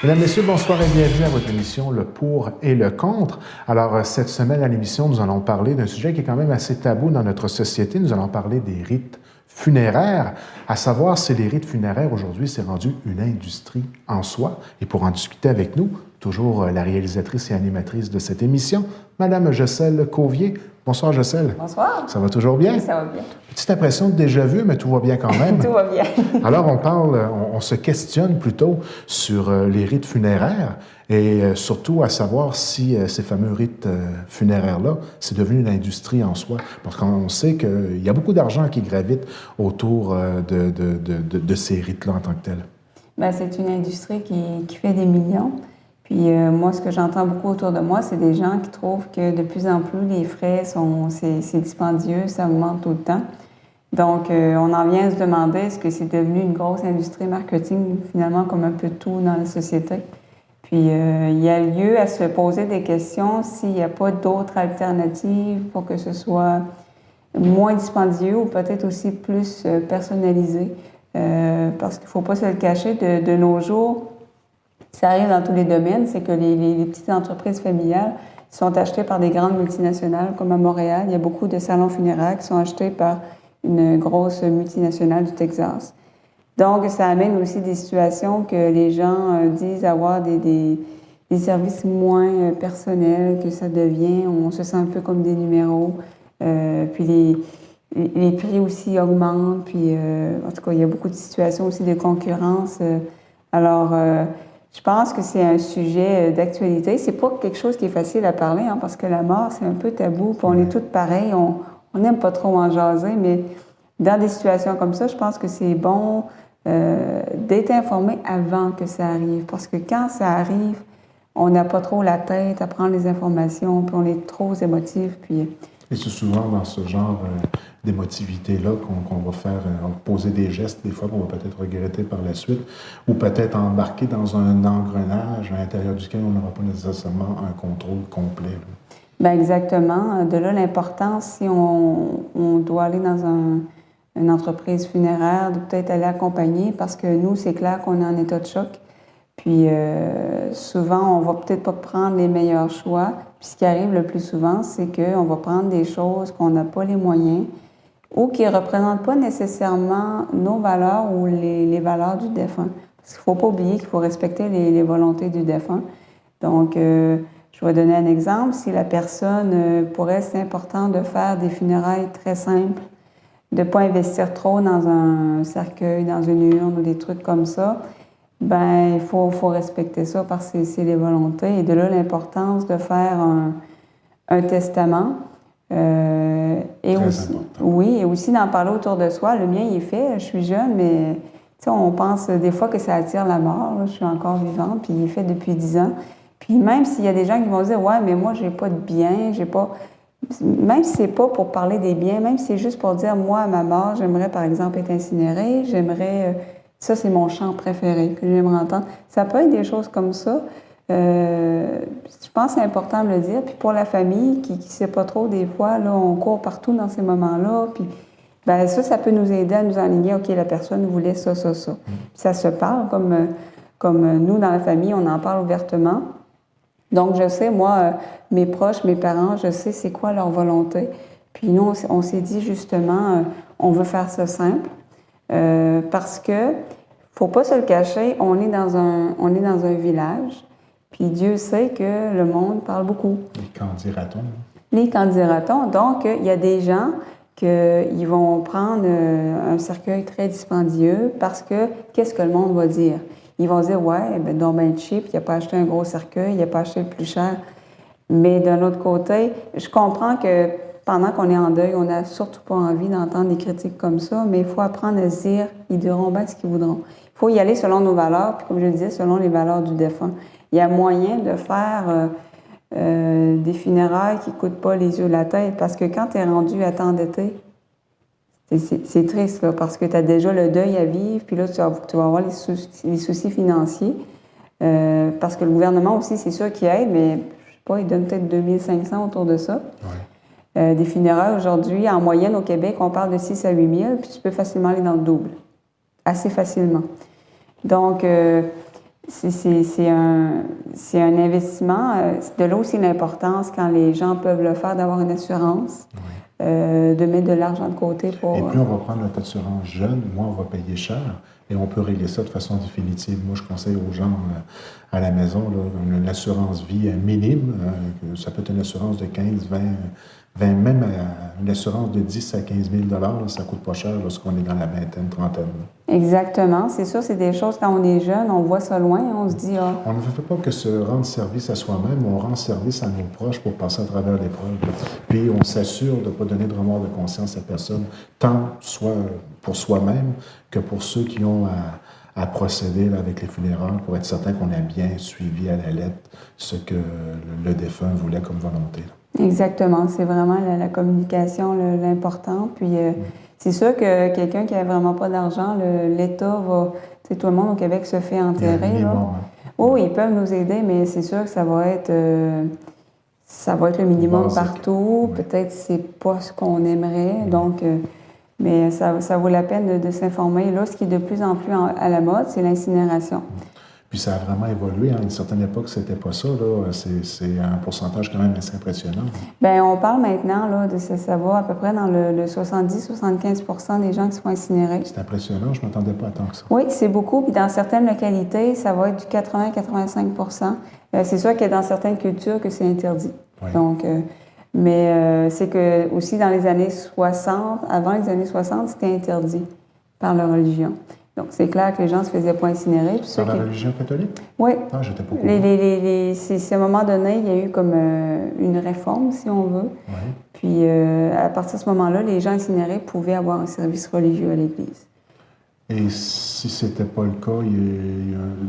Mesdames, Messieurs, bonsoir et bienvenue à votre émission Le Pour et le Contre. Alors, cette semaine à l'émission, nous allons parler d'un sujet qui est quand même assez tabou dans notre société. Nous allons parler des rites funéraires, à savoir si les rites funéraires aujourd'hui, c'est rendu une industrie en soi. Et pour en discuter avec nous, toujours la réalisatrice et animatrice de cette émission, Madame Jocelle Cauvier. Bonsoir, Jocelle. Bonsoir. Ça va toujours bien? Oui, ça va bien. Petite impression de déjà-vu, mais tout va bien quand même. Tout va bien. Alors, on se questionne plutôt sur les rites funéraires et surtout à savoir si ces fameux rites funéraires-là, c'est devenu une industrie en soi. Parce qu'on sait qu'il y a beaucoup d'argent qui gravite autour de ces rites-là en tant que tels. Bien, c'est une industrie qui fait des millions. Puis moi, ce que j'entends beaucoup autour de moi, c'est des gens qui trouvent que de plus en plus, les frais c'est dispendieux, ça augmente tout le temps. Donc, on en vient à se demander, est-ce que c'est devenu une grosse industrie marketing, finalement, comme un peu tout dans la société? Puis, il y a lieu à se poser des questions s'il n'y a pas d'autres alternatives pour que ce soit moins dispendieux ou peut-être aussi plus personnalisé. Parce qu'il ne faut pas se le cacher, de nos jours, ça arrive dans tous les domaines, c'est que les petites entreprises familiales sont achetées par des grandes multinationales, comme à Montréal. Il y a beaucoup de salons funéraires qui sont achetés par une grosse multinationale du Texas. Donc, ça amène aussi des situations que les gens disent avoir des services moins personnels, que ça devient, on se sent un peu comme des numéros. Puis les prix aussi augmentent. Puis, en tout cas, il y a beaucoup de situations aussi de concurrence. Alors, je pense que c'est un sujet d'actualité. C'est pas quelque chose qui est facile à parler, hein, parce que la mort, c'est un peu tabou. Puis on est toutes pareilles. On n'aime pas trop en jaser, mais dans des situations comme ça, je pense que c'est bon d'être informé avant que ça arrive. Parce que quand ça arrive, on n'a pas trop la tête à prendre les informations, puis on est trop émotif. Puis... Et c'est souvent dans ce genre d'émotivité-là qu'on va faire, poser des gestes, des fois qu'on va peut-être regretter par la suite, ou peut-être embarquer dans un engrenage à l'intérieur duquel on n'aura pas nécessairement un contrôle complet. Bien, exactement. De là, l'importance, si on doit aller dans une entreprise funéraire, de peut-être aller accompagner, parce que nous, c'est clair qu'on est en état de choc. Puis souvent, on va peut-être pas prendre les meilleurs choix. Puis ce qui arrive le plus souvent, c'est qu'on va prendre des choses qu'on n'a pas les moyens ou qui ne représentent pas nécessairement nos valeurs ou les valeurs du défunt. Parce qu'il ne faut pas oublier qu'il faut respecter les volontés du défunt. Donc, je vais donner un exemple. Si la personne, pour elle, c'est important de faire des funérailles très simples, de ne pas investir trop dans un cercueil, dans une urne ou des trucs comme ça, ben il faut respecter ça parce que c'est les volontés. Et de là, l'importance de faire un testament. Et aussi, oui, et aussi d'en parler autour de soi. Le mien, il est fait. Je suis jeune, mais on pense des fois que ça attire la mort. Là. Je suis encore vivante, puis il est fait depuis 10 ans. Puis même s'il y a des gens qui vont dire « Ouais, mais moi, j'ai pas de biens, j'ai pas... » Même si c'est pas pour parler des biens, même si c'est juste pour dire « Moi, à ma mort, j'aimerais, par exemple, être incinérée, j'aimerais... Ça, c'est mon chant préféré que j'aimerais entendre. » Ça peut être des choses comme ça. Je pense que c'est important de le dire. Puis pour la famille qui ne sait pas trop, des fois, là, on court partout dans ces moments-là. Puis ben, ça peut nous aider à nous enligner. OK, la personne voulait ça, ça, ça. Puis ça se parle comme nous, dans la famille, on en parle ouvertement. Donc, je sais, moi, mes proches, mes parents, je sais c'est quoi leur volonté. Puis nous, on s'est dit justement, on veut faire ça simple. Parce que, faut pas se le cacher, on est dans un village, puis Dieu sait que le monde parle beaucoup. Les qu'en dira-t-on? Les qu'en dira-t-on. Donc, il y a des gens qui vont prendre un cercueil très dispendieux parce que, qu'est-ce que le monde va dire? Ils vont dire, ouais, ben, donc ben cheap, il n'a pas acheté un gros cercueil, il n'a pas acheté le plus cher. Mais d'un autre côté, je comprends que pendant qu'on est en deuil, on n'a surtout pas envie d'entendre des critiques comme ça, mais il faut apprendre à se dire, ils diront bien ce qu'ils voudront. Il faut y aller selon nos valeurs, puis comme je le disais, selon les valeurs du défunt. Il y a moyen de faire des funérailles qui ne coûtent pas les yeux de la tête, parce que quand tu es rendu à t'endetter, c'est triste, là, parce que tu as déjà le deuil à vivre, puis là, tu vas avoir les soucis financiers, parce que le gouvernement aussi, c'est sûr qu'il aide, mais je sais pas, il donne peut-être 2500 autour de ça. Ouais. Des funérailles, aujourd'hui, en moyenne, au Québec, on parle de 6 à 8 000, puis tu peux facilement aller dans le double, assez facilement. Donc, c'est un investissement. De là aussi l'importance, quand les gens peuvent le faire, d'avoir une assurance, de mettre de l'argent de côté pour... Et plus on va prendre notre assurance jeune, moins on va payer cher et on peut régler ça de façon définitive. Moi, je conseille aux gens à la maison là, une assurance vie minime. Ça peut être une assurance de 15, 20, même une assurance de 10 à 15 000 là, ça coûte pas cher lorsqu'on est dans la vingtaine, trentaine. Là. Exactement. C'est sûr, c'est des choses, quand on est jeune, on voit ça loin, on se dit... Ah. On ne fait pas que se rendre service à soi-même, on rend service à nos proches pour passer à travers l'épreuve. Puis on s'assure de ne pas donner de remords de conscience à personne, tant soit pour soi-même que pour ceux qui ont à procéder là, avec les funérailles pour être certain qu'on a bien suivi à la lettre ce que le défunt voulait comme volonté. Exactement. C'est vraiment la communication l'important. Puis c'est sûr que quelqu'un qui n'a vraiment pas d'argent, l'État va... Tu sais, tout le monde au Québec se fait enterrer. Là. Oui, ils peuvent nous aider, mais c'est sûr que ça va être le minimum basique. Partout. Oui. Peut-être que c'est pas ce qu'on aimerait. Donc, mais ça vaut la peine de s'informer. Là, ce qui est de plus en plus à la mode, c'est l'incinération. Puis ça a vraiment évolué. À une certaine époque, c'était pas ça. Là. C'est un pourcentage quand même assez impressionnant. Bien, on parle maintenant, là, ça va à peu près dans le 70-75 % des gens qui se font incinérer. C'est impressionnant. Je ne m'attendais pas à tant que ça. Oui, c'est beaucoup. Puis dans certaines localités, ça va être du 80-85 %. C'est sûr qu'il y a dans certaines cultures que c'est interdit. Oui. Donc, mais c'est que aussi dans les années 60, avant les années 60, c'était interdit par la religion. Donc, c'est clair que les gens ne se faisaient pas incinérer. Puis par la religion catholique? Oui. Ah, j'étais pas au courant. C'est à un moment donné, il y a eu comme une réforme, si on veut. Oui. Puis, à partir de ce moment-là, les gens incinérés pouvaient avoir un service religieux à l'Église. Et si ce n'était pas le cas,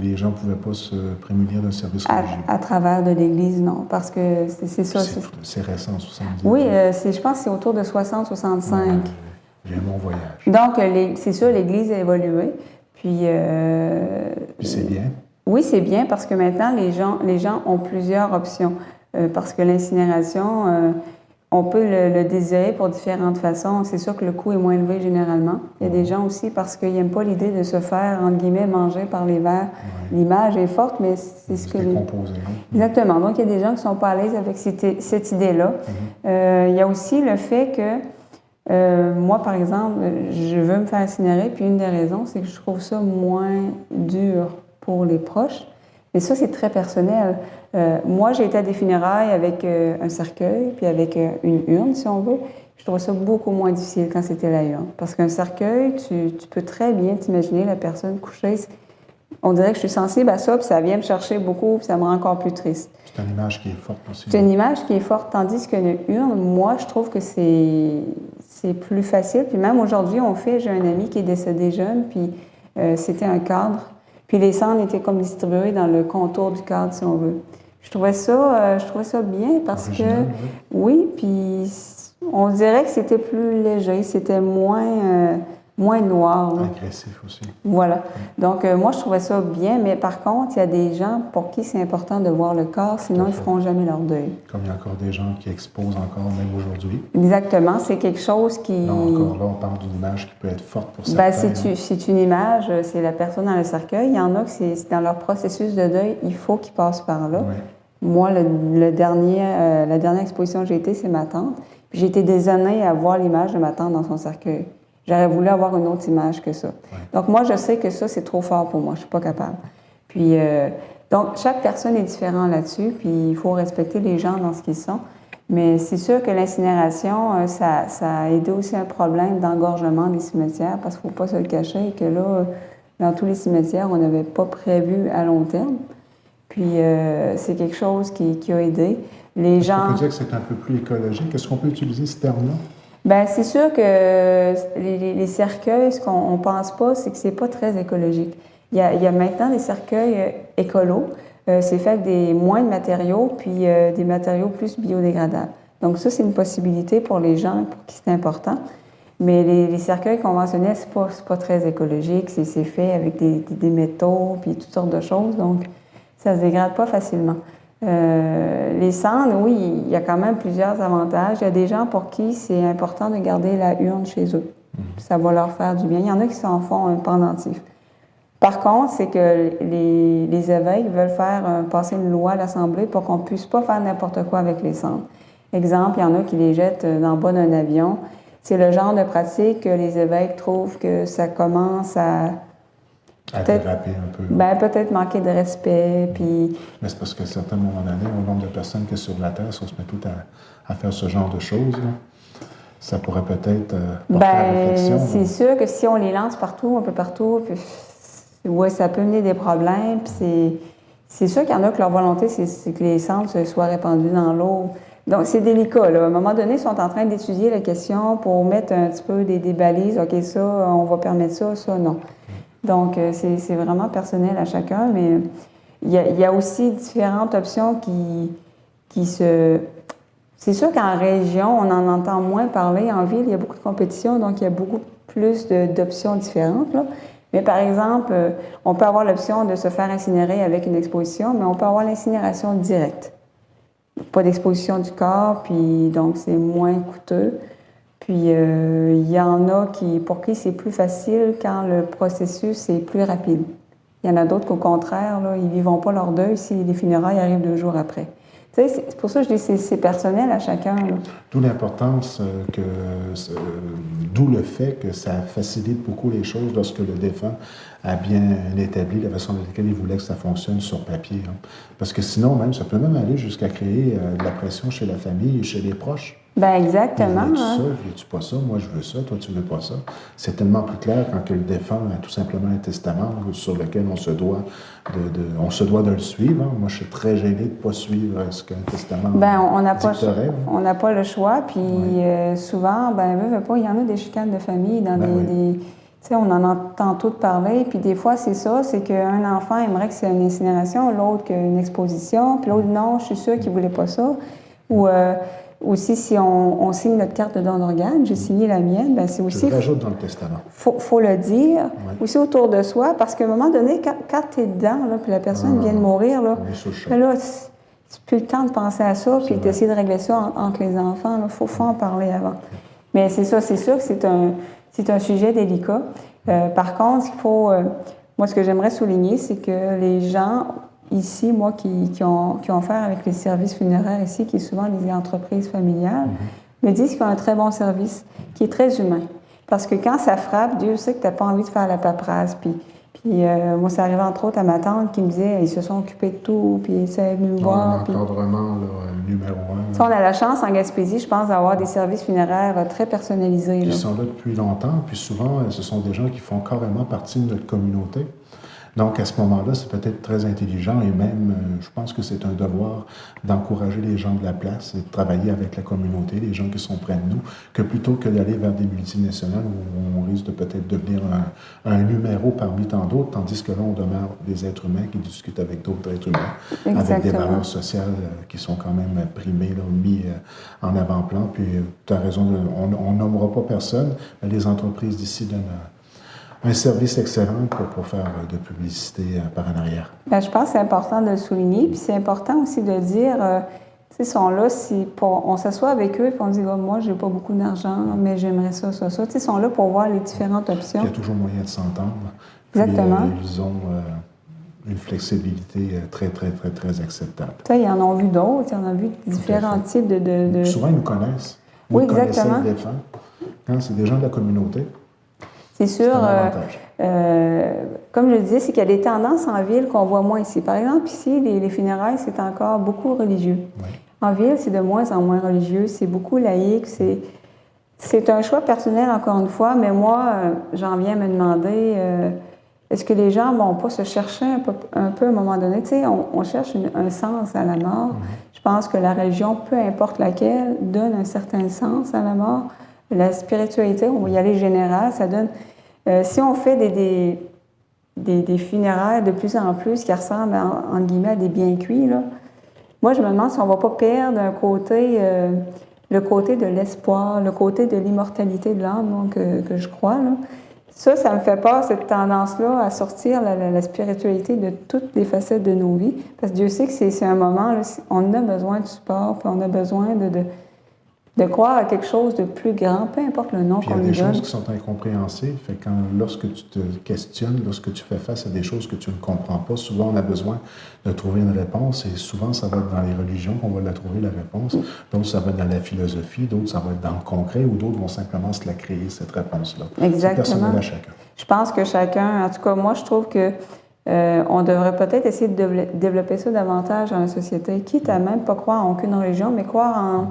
les gens ne pouvaient pas se prémunir d'un service religieux? À travers de l'Église, non, parce que c'est ça. C'est récent, 70. Oui, je pense que c'est autour de 60-65. Ouais. J'ai mon voyage. Donc, c'est sûr, l'Église a évolué. Puis c'est bien? Oui, c'est bien parce que maintenant, les gens ont plusieurs options. Parce que l'incinération, on peut le désirer pour différentes façons. C'est sûr que le coût est moins élevé généralement. Il y a des gens aussi parce qu'ils n'aiment pas l'idée de se faire, entre guillemets, manger par les vers. Ouais. L'image est forte, mais c'est ce que... C'est composé. Exactement. Donc, il y a des gens qui ne sont pas à l'aise avec cette idée-là. Il y a aussi le fait que moi, par exemple, je veux me faire incinérer, puis une des raisons, c'est que je trouve ça moins dur pour les proches. Mais ça, c'est très personnel. Moi, j'ai été à des funérailles avec un cercueil, puis avec une urne, si on veut. Je trouvais ça beaucoup moins difficile quand c'était la urne. Parce qu'un cercueil, tu peux très bien t'imaginer la personne couchée. On dirait que je suis sensible à ça, puis ça vient me chercher beaucoup, puis ça me rend encore plus triste. C'est une image qui est forte aussi. C'est une image qui est forte, tandis qu'une urne, moi, je trouve que c'est plus facile. Puis même aujourd'hui, j'ai un ami qui est décédé jeune, puis c'était un cadre. Puis les cendres étaient comme distribuées dans le contour du cadre, si on veut. Je trouvais ça bien parce original, que... Oui, puis on dirait que c'était plus léger, c'était moins noir. Là. Agressif aussi. Voilà. Donc, moi, je trouvais ça bien, mais par contre, il y a des gens pour qui c'est important de voir le corps, sinon ils ne feront jamais leur deuil. Comme il y a encore des gens qui exposent encore, même aujourd'hui. Exactement. C'est quelque chose qui... Non, encore là, on parle d'une image qui peut être forte pour certains. C'est une image, c'est la personne dans le cercueil. Il y en a que c'est dans leur processus de deuil, il faut qu'ils passent par là. Oui. Moi, la dernière exposition que j'ai été, c'est ma tante. Puis j'ai été des années à voir l'image de ma tante dans son cercueil. J'aurais voulu avoir une autre image que ça. Ouais. Donc, moi, je sais que ça, c'est trop fort pour moi. Je ne suis pas capable. Puis, donc, chaque personne est différente là-dessus, puis il faut respecter les gens dans ce qu'ils sont. Mais c'est sûr que l'incinération, ça a aidé aussi un problème d'engorgement des cimetières, parce qu'il ne faut pas se le cacher, et que là, dans tous les cimetières, on n'avait pas prévu à long terme. Puis, c'est quelque chose qui a aidé. Les gens... On peut dire que c'est un peu plus écologique. Est-ce qu'on peut utiliser ce terme-là? Bien, c'est sûr que les cercueils, ce qu'on ne pense pas, c'est que c'est pas très écologique. Il y a maintenant des cercueils écolos. C'est fait avec moins de matériaux, puis des matériaux plus biodégradables. Donc ça, c'est une possibilité pour les gens pour qui c'est important. Mais les cercueils conventionnels, c'est pas très écologique. C'est fait avec des métaux, puis toutes sortes de choses. Donc, ça se dégrade pas facilement. Les cendres, oui, il y a quand même plusieurs avantages. Il y a des gens pour qui c'est important de garder la urne chez eux. Ça va leur faire du bien. Il y en a qui s'en font un pendentif. Par contre, c'est que les évêques veulent faire passer une loi à l'Assemblée pour qu'on ne puisse pas faire n'importe quoi avec les cendres. Exemple, il y en a qui les jettent dans le bas d'un avion. C'est le genre de pratique que les évêques trouvent que ça commence à déraper un peu. Ben, peut-être manquer de respect, puis... Mais c'est parce qu'à un certain moment donné, au nombre de personnes qui sont sur la Terre, si on se met tout à faire ce genre de choses, là, ça pourrait peut-être porter à réflexion. C'est sûr que si on les lance partout, un peu partout, puis ouais, ça peut mener des problèmes, puis c'est sûr qu'il y en a que leur volonté, c'est que les cendres soient répandues dans l'eau. Donc, c'est délicat, là. À un moment donné, ils sont en train d'étudier la question pour mettre un petit peu des balises. OK, ça, on va permettre ça, non. Donc, c'est vraiment personnel à chacun, mais il y a aussi différentes options qui se... C'est sûr qu'en région, on en entend moins parler. En ville, il y a beaucoup de compétition, donc il y a beaucoup plus d'options différentes, là. Mais par exemple, on peut avoir l'option de se faire incinérer avec une exposition, mais on peut avoir l'incinération directe. Pas d'exposition du corps, puis donc c'est moins coûteux. Puis il y en a pour qui c'est plus facile quand le processus est plus rapide. Il y en a d'autres qu'au contraire, là, ils ne vivront pas leur deuil si les funérailles arrivent 2 jours après. Tu sais, c'est pour ça que je dis que c'est personnel à chacun. D'où l'importance d'où le fait que ça facilite beaucoup les choses lorsque le défunt a bien établi la façon avec laquelle il voulait que ça fonctionne sur papier. Hein. Parce que sinon, même, ça peut même aller jusqu'à créer de la pression chez la famille et chez les proches. Bien, exactement. Veux-tu ça? Veux-tu pas ça? Moi, je veux ça. Toi, tu veux pas ça. C'est tellement plus clair quand que le défunt a tout simplement un testament sur lequel on se doit de le suivre. Hein. Moi, je suis très gêné de ne pas suivre ce qu'un testament dicterait. On n'a pas le choix. Puis souvent, veut pas, il y en a des chicanes de famille dans des tu sais, on en entend tout parler. Puis des fois, c'est ça, c'est qu'un enfant aimerait que c'est une incinération, l'autre qu'une exposition, puis l'autre, non, je suis sûre qu'il ne voulait pas ça. Ou aussi, si on signe notre carte de don d'organes, j'ai signé la mienne, bien c'est aussi... Je le rajoute dans le testament. Faut le dire, aussi autour de soi, parce qu'à un moment donné, quand tu es dedans, là, puis la personne vient de mourir, là, c'est plus le temps de penser à ça, puis d'essayer de régler ça entre les enfants. Il faut en parler avant. Mais c'est ça, c'est sûr que c'est un sujet délicat. Par contre, moi, ce que j'aimerais souligner, c'est que les gens ici, moi, qui ont affaire avec les services funéraires ici, qui est souvent les entreprises familiales, me disent qu'ils ont un très bon service, qui est très humain. Parce que quand ça frappe, Dieu sait que tu n'as pas envie de faire la paperasse. Puis moi, ça arrivait entre autres à ma tante qui me disait ils se sont occupés de tout, puis ils sont venus me voir. L'encadrement, numéro 1. On a la chance en Gaspésie, je pense, d'avoir des services funéraires très personnalisés. Ils sont là depuis longtemps, puis souvent, ce sont des gens qui font carrément partie de notre communauté. Donc, à ce moment-là, c'est peut-être très intelligent et même, je pense que c'est un devoir d'encourager les gens de la place et de travailler avec la communauté, les gens qui sont près de nous, que plutôt que d'aller vers des multinationales où on risque de peut-être devenir un numéro parmi tant d'autres, tandis que là, on demeure des êtres humains qui discutent avec d'autres êtres humains, avec des valeurs sociales qui sont quand même primées, là, mis en avant-plan. Puis, tu as raison, on nommera pas personne, mais les entreprises d'ici donnent un service excellent pour faire de publicité par en arrière. Bien, je pense que c'est important de le souligner. Puis c'est important aussi de dire, ils sont là, on s'assoit avec eux et on dit, moi, j'ai pas beaucoup d'argent, mais j'aimerais ça. Ils sont là pour voir les différentes options. Il y a toujours moyen de s'entendre. Exactement. Puis, ils ont une flexibilité très, très, très, très acceptable. Ils en ont vu d'autres, ils en ont vu différents types de... Souvent, ils nous connaissent. Oui, exactement. Ils connaissent les défunts. C'est des gens de la communauté. C'est sûr, comme je le disais, c'est qu'il y a des tendances en ville qu'on voit moins ici. Par exemple, ici, les funérailles, c'est encore beaucoup religieux. Oui. En ville, c'est de moins en moins religieux, c'est beaucoup laïque, c'est un choix personnel, encore une fois, mais moi, j'en viens à me demander, est-ce que les gens ne vont pas se chercher un peu à un moment donné? Tu sais, on cherche un sens à la mort. Je pense que la religion, peu importe laquelle, donne un certain sens à la mort. La spiritualité, on va y aller général, ça donne... si on fait des funérailles de plus en plus qui ressemblent, entre guillemets, à des biens cuits, là, moi, je me demande si on ne va pas perdre le côté de l'espoir, le côté de l'immortalité de l'âme que je crois. Là. Ça me fait peur, cette tendance-là, à sortir la spiritualité de toutes les facettes de nos vies. Parce que Dieu sait que c'est un moment, là, on a besoin de support, puis on a besoin de croire à quelque chose de plus grand, peu importe le nom Puis il qu'on y a lui des donne. choses qui sont incompréhensibles. Fait que lorsque tu te questionnes, lorsque tu fais face à des choses que tu ne comprends pas, souvent on a besoin de trouver une réponse et souvent ça va être dans les religions qu'on va la trouver, la réponse. D'autres, ça va être dans la philosophie, d'autres, ça va être dans le concret ou d'autres vont simplement se la créer, cette réponse-là. Exactement. C'est personnel à chacun. Je pense que chacun, en tout cas, moi, je trouve que on devrait peut-être essayer de développer ça davantage dans la société, quitte à même pas croire en aucune religion, mais croire en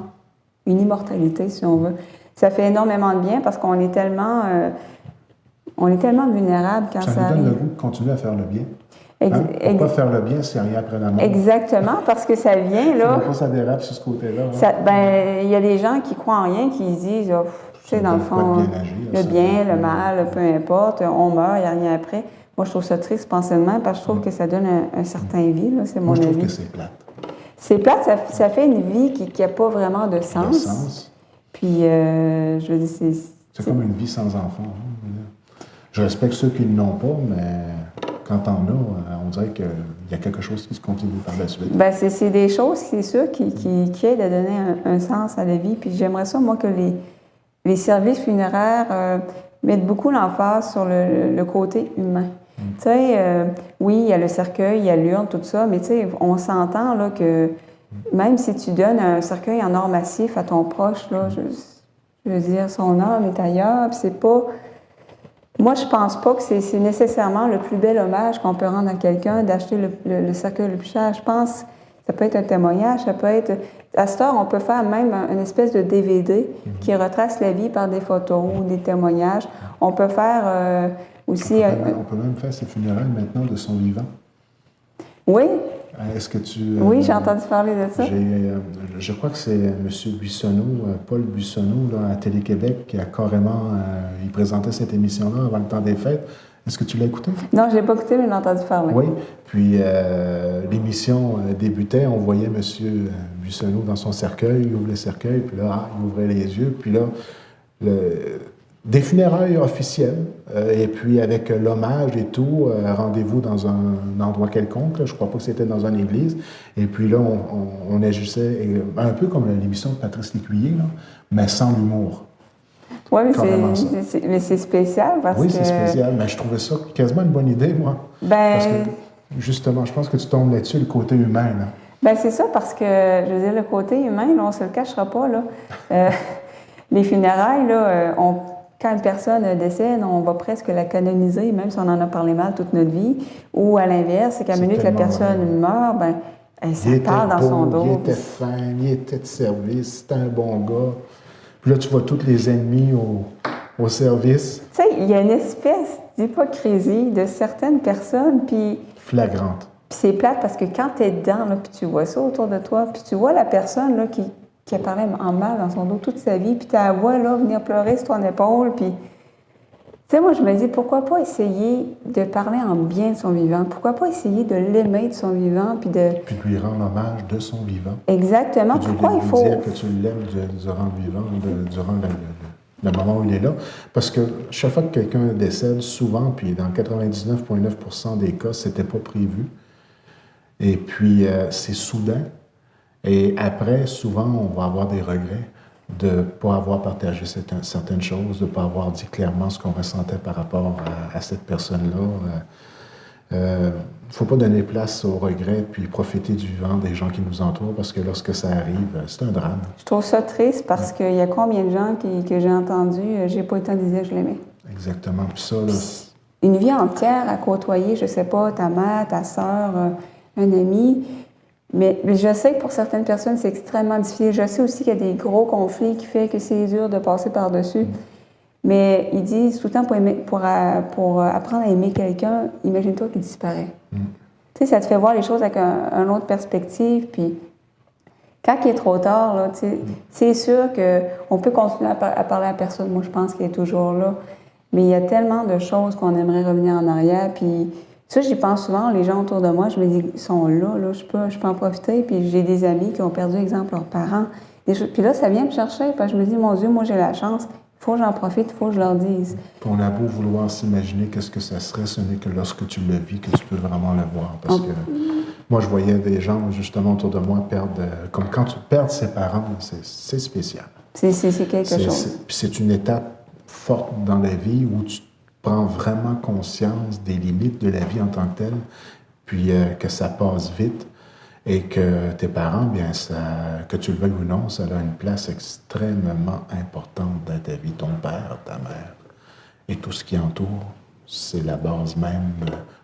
une immortalité, si on veut. Ça fait énormément de bien parce qu'on est tellement vulnérable quand ça nous donne arrive. le goût de continuer à faire le bien. Pourquoi faire le bien s'il n'y a rien après la mort? Exactement, parce que ça vient, là... Il ne faut pas ça dérape sur ce côté-là. Ben, il y a des gens qui croient en rien, qui se disent, oh, tu sais, dans le fond, le bien, le mal, peu importe, on meurt, il n'y a rien après. Moi, je trouve ça triste, pensément, parce que je trouve que ça donne un certain vie, là, c'est mon avis. Moi, je trouve que c'est plate. C'est plate, ça fait une vie qui n'a pas vraiment de sens. Puis, je veux dire, c'est comme une vie sans enfant. Hein? Je respecte ceux qui ne l'ont pas, mais quand t'en as, on dirait qu'il y a quelque chose qui se continue par la suite. Bien, c'est des choses, c'est sûr, qui aident à donner un sens à la vie. Puis j'aimerais ça, moi, que les services funéraires mettent beaucoup l'emphase sur le côté humain. Tu sais, oui, il y a le cercueil, il y a l'urne, tout ça, mais tu sais, on s'entend là que même si tu donnes un cercueil en or massif à ton proche, là, je veux dire, son âme est ailleurs, puis c'est pas... Moi, je pense pas que c'est nécessairement le plus bel hommage qu'on peut rendre à quelqu'un d'acheter le cercueil le plus cher. Je pense que ça peut être un témoignage, ça peut être... À cette heure, on peut faire même une espèce de DVD qui retrace la vie par des photos ou des témoignages. On peut faire... aussi, on peut même faire ses funérailles maintenant de son vivant. Oui. Est-ce que tu... oui, j'ai entendu parler de ça. Je crois que c'est M. Buissonneau, Paul Buissonneau, là, à Télé-Québec, qui a carrément... il présentait cette émission-là avant le temps des fêtes. Est-ce que tu l'as écouté? Non, je ne l'ai pas écouté, mais j'ai entendu parler. Oui. Puis l'émission débutait, on voyait M. Buissonneau dans son cercueil, il ouvre le cercueil, puis là, il ouvrait les yeux, puis là, des funérailles officielles, et puis avec l'hommage et tout, rendez-vous dans un endroit quelconque, là, je ne crois pas que c'était dans une église, et puis là, on agissait un peu comme l'émission de Patrice Lécuyer, là, mais sans l'humour. Oui, mais c'est spécial parce que... Oui, c'est spécial, mais je trouvais ça quasiment une bonne idée, moi. Parce que, justement, je pense que tu tombes là-dessus, le côté humain, là. Bien, c'est ça, parce que, je veux dire, le côté humain, là, on ne se le cachera pas, là. Les funérailles, là, quand une personne décède, on va presque la canoniser, même si on en a parlé mal toute notre vie. Ou à l'inverse, c'est qu'à la minute que la personne meurt, ben, ça part dans son dos. Il était fin, il était de service, c'était un bon gars. Puis là, tu vois tous les ennemis au service. Tu sais, il y a une espèce d'hypocrisie de certaines personnes, puis... Flagrante. Puis c'est plate parce que quand tu es dedans, là, puis tu vois ça autour de toi, puis tu vois la personne là, qui a parlé en mal dans son dos toute sa vie, puis tu la vois là, venir pleurer sur ton épaule, puis... Tu sais, moi, je me dis, pourquoi pas essayer de parler en bien de son vivant? Pourquoi pas essayer de l'aimer de son vivant, puis de... Puis de lui rendre hommage de son vivant. Exactement. Puis pourquoi il faut... dire que tu l'aimes durant le vivant, durant le moment où il est là. Parce que chaque fois que quelqu'un décède, souvent, puis dans 99,9% des cas, c'était pas prévu. Et puis, c'est soudain. Et après, souvent, on va avoir des regrets de ne pas avoir partagé certaines choses, de ne pas avoir dit clairement ce qu'on ressentait par rapport à cette personne-là. Il ne faut pas donner place aux regrets puis profiter du vivant des gens qui nous entourent parce que lorsque ça arrive, c'est un drame. Je trouve ça triste parce qu'il y a combien de gens que j'ai entendus, j'ai pas eu le temps de dire je l'aimais. Exactement. Puis ça, là, une vie entière à côtoyer, je sais pas, ta mère, ta sœur, un ami. Mais je sais que pour certaines personnes, c'est extrêmement difficile. Je sais aussi qu'il y a des gros conflits qui font que c'est dur de passer par-dessus. Mais ils disent tout le temps, pour apprendre à aimer quelqu'un, imagine-toi qu'il disparaît. Tu sais, ça te fait voir les choses avec une autre perspective. Puis quand il est trop tard, là, c'est sûr qu'on peut continuer à parler à la personne. Moi, je pense qu'il est toujours là. Mais il y a tellement de choses qu'on aimerait revenir en arrière. Puis ça, j'y pense souvent, les gens autour de moi, je me dis, ils sont là, je peux en profiter. Puis j'ai des amis qui ont perdu, exemple, leurs parents. Puis là, ça vient me chercher. Puis je me dis, mon Dieu, moi, j'ai la chance. faut que j'en profite, il faut que je leur dise. On a beau vouloir s'imaginer qu'est-ce que ça serait, ce n'est que lorsque tu le vis que tu peux vraiment le voir. Parce que moi, je voyais des gens, justement, autour de moi perdre... Comme quand tu perds ses parents, c'est spécial. C'est quelque chose. Puis c'est une étape forte dans la vie où tu prends vraiment conscience des limites de la vie en tant que telle, puis que ça passe vite et que tes parents, bien, que tu le veuilles ou non, ça a une place extrêmement importante dans ta vie. Ton père, ta mère et tout ce qui entoure, c'est la base même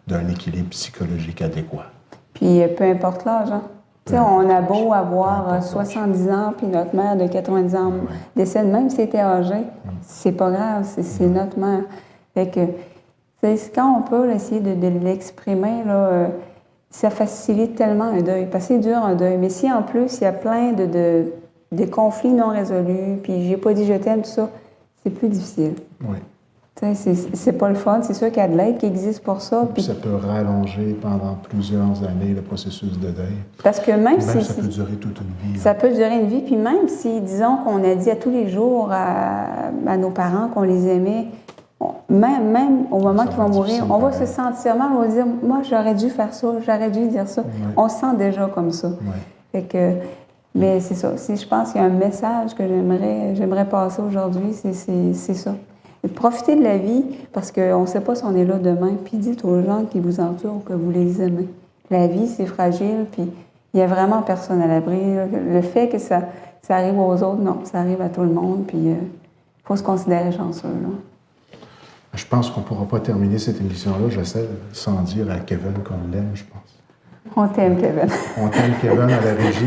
d'un équilibre psychologique adéquat. Puis peu importe l'âge, hein? On a beau avoir 70 ans, puis notre mère de 90 ans décède, même si elle était âgée, c'est pas grave, c'est notre mère. Fait que, quand on peut essayer de l'exprimer, là, ça facilite tellement un deuil, parce que c'est dur un deuil. Mais si en plus, il y a plein de conflits non résolus, puis j'ai pas dit je t'aime, tout ça, c'est plus difficile. Oui. C'est pas le fun. C'est sûr qu'il y a de l'aide qui existe pour ça. Puis ça peut rallonger pendant plusieurs années le processus de deuil. Parce que même si... ça peut durer toute une vie. Ça peut durer une vie. Puis même si, disons, qu'on a dit à tous les jours à nos parents qu'on les aimait, même au moment qu'ils vont mourir, on va se sentir mal. On va dire, moi, j'aurais dû faire ça, j'aurais dû dire ça. Ouais. On se sent déjà comme ça. Ouais. Fait que... Mais c'est ça. Si je pense qu'il y a un message que j'aimerais passer aujourd'hui, c'est ça. Profitez de la vie, parce qu'on ne sait pas si on est là demain. Puis dites aux gens qui vous entourent que vous les aimez. La vie, c'est fragile, puis il n'y a vraiment personne à l'abri. Le fait que ça arrive aux autres, non, ça arrive à tout le monde, puis il faut se considérer chanceux. Là. Je pense qu'on ne pourra pas terminer cette émission-là, j'essaie, sans dire à Kevin qu'on l'aime, je pense. On t'aime, Kevin. On t'aime, Kevin, à la régie.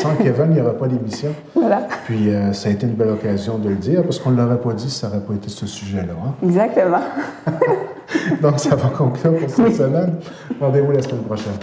Sans Kevin, il n'y aurait pas d'émission. Voilà. Puis, ça a été une belle occasion de le dire, parce qu'on ne l'aurait pas dit si ça n'aurait pas été ce sujet-là. Hein? Exactement. Donc, ça va conclure pour cette semaine. Rendez-vous la semaine prochaine.